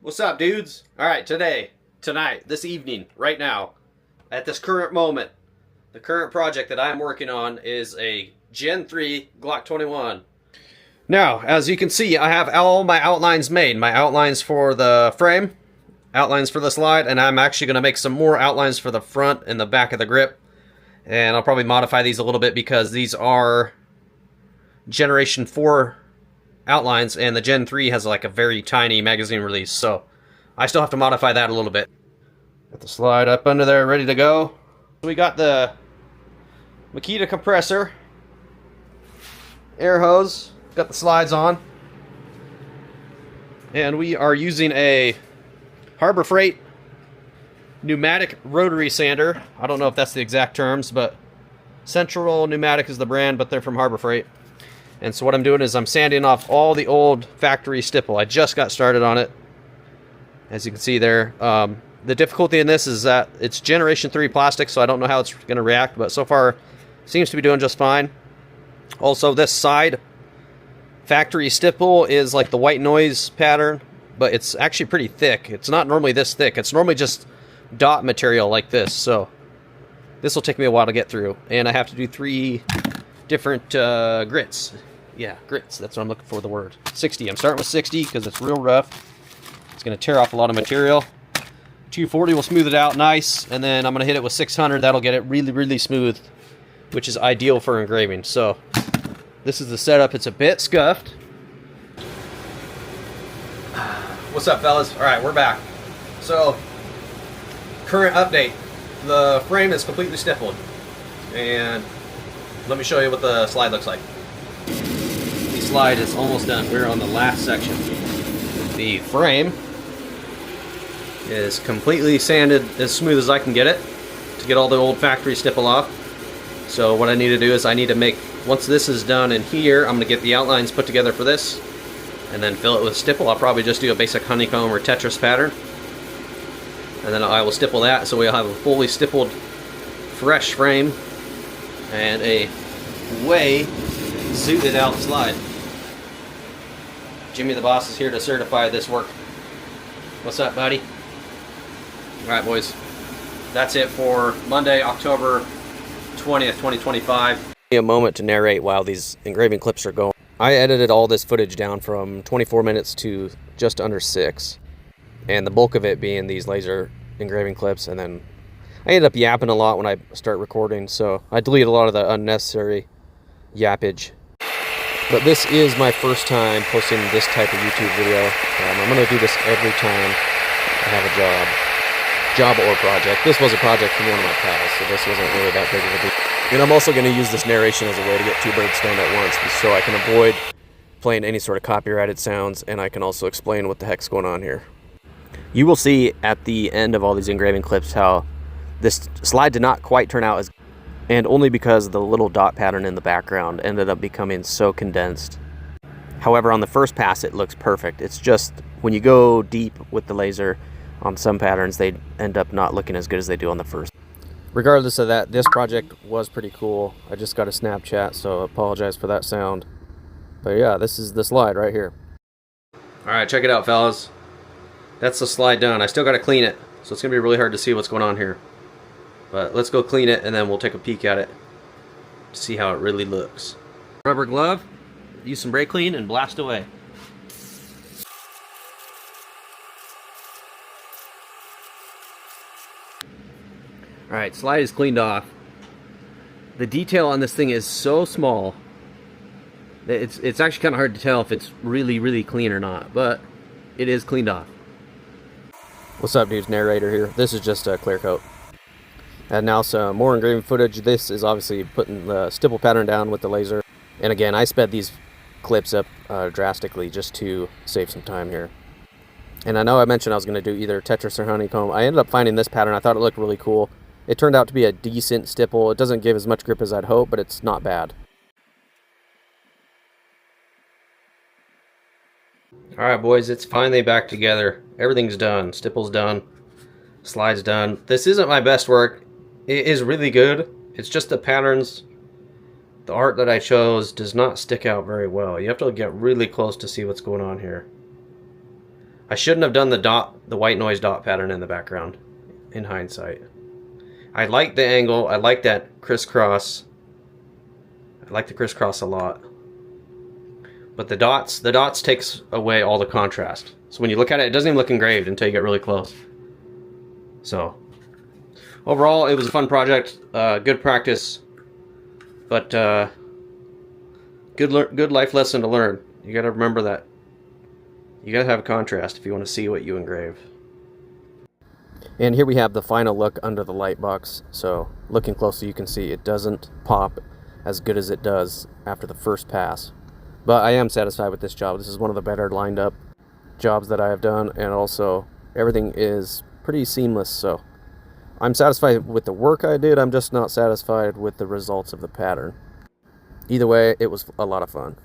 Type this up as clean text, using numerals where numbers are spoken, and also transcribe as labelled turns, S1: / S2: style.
S1: What's up, dudes? Alright, tonight, this evening, right now, at this current moment, the current project that I'm working on is a Gen 3 Glock 21. Now, as you can see, I have all my outlines made. My outlines for the frame, outlines for the slide, and I'm actually going to make some more outlines for the front and the back of the grip. And I'll probably modify these a little bit because these are Generation 4 outlines, and the Gen 3 has like a very tiny magazine release, so I still have to modify that a little bit. Got the slide up under there, ready to go. We got the Makita compressor, air hose, got the slides on, and we are using a Harbor Freight pneumatic rotary sander. I don't know if that's the exact terms, but Central Pneumatic is the brand, but they're from Harbor Freight. And so what I'm doing is I'm sanding off all the old factory stipple. I just got started on it, as you can see there. The difficulty in this is that it's Generation 3 plastic, so I don't know how it's going to react, but so far seems to be doing just fine. Also, this side factory stipple is like the white noise pattern, but it's actually pretty thick. It's not normally this thick. It's normally just dot material like this, so this will take me a while to get through. And I have to do 3 different grits. Yeah, grits, that's what I'm looking for, the word. 60, I'm starting with 60 because it's real rough. It's going to tear off a lot of material. 240 will smooth it out nice, and then I'm going to hit it with 600. That'll get it really, really smooth, which is ideal for engraving. So this is the setup. It's a bit scuffed. What's up, fellas? All right, we're back. So, current update. The frame is completely stippled, and let me show you what the slide looks like. The slide is almost done. We're on the last section. The frame is completely sanded as smooth as I can get it to get all the old factory stipple off. So what I need to do is I need to make, once this is done in here, I'm going to get the outlines put together for this and then fill it with stipple. I'll probably just do a basic honeycomb or Tetris pattern, and then I will stipple that so we'll have a fully stippled fresh frame and a way zooted out slide. Jimmy the boss is here to certify this work. What's up, buddy? Alright, boys. That's it for Monday, October 20th, 2025. A moment to narrate while these engraving clips are going. I edited all this footage down from 24 minutes to just under 6. And the bulk of it being these laser engraving clips, and then I ended up yapping a lot when I start recording, so I deleted a lot of the unnecessary yappage. But this is my first time posting this type of YouTube video. I'm going to do this every time I have a job or project. This was a project from one of my pals, so this wasn't really that big of a deal. And I'm also going to use this narration as a way to get 2 birds stoned at once, so I can avoid playing any sort of copyrighted sounds, and I can also explain what the heck's going on here. You will see at the end of all these engraving clips how this slide did not quite turn out as, and only because the little dot pattern in the background ended up becoming so condensed. However, on the first pass it looks perfect. It's just when you go deep with the laser on some patterns, they end up not looking as good as they do on the first. Regardless of that, this project was pretty cool. I just got a Snapchat, so I apologize for that sound. But yeah, this is the slide right here. Alright, check it out, fellas. That's the slide done. I still got to clean it, so it's going to be really hard to see what's going on here. But let's go clean it, and then we'll take a peek at it to see how it really looks. Rubber glove, use some brake clean, and blast away. Alright, slide is cleaned off. The detail on this thing is so small that it's actually kind of hard to tell if it's really, really clean or not, but it is cleaned off. What's up, dudes? Narrator here. This is just a clear coat. And now some more engraving footage. This is obviously putting the stipple pattern down with the laser. And again, I sped these clips up drastically just to save some time here. And I know I mentioned I was going to do either Tetris or honeycomb. I ended up finding this pattern. I thought it looked really cool. It turned out to be a decent stipple. It doesn't give as much grip as I'd hope, but it's not bad. Alright, boys, it's finally back together. Everything's done. Stipple's done. Slide's done. This isn't my best work. It is really good. It's just the patterns, the art that I chose does not stick out very well. You have to get really close to see what's going on here. I shouldn't have done the white noise dot pattern in the background, in hindsight. I like the angle, I like that crisscross. I like the crisscross a lot. But the dots takes away all the contrast. So when you look at it, it doesn't even look engraved until you get really close. So, overall, it was a fun project, good practice, but good life lesson to learn. You got to remember that you got to have a contrast if you want to see what you engrave. And here we have the final look under the light box. So looking closely, you can see it doesn't pop as good as it does after the first pass. But I am satisfied with this job. This is one of the better lined up jobs that I have done, and also everything is pretty seamless. So I'm satisfied with the work I did. I'm just not satisfied with the results of the pattern. Either way, it was a lot of fun.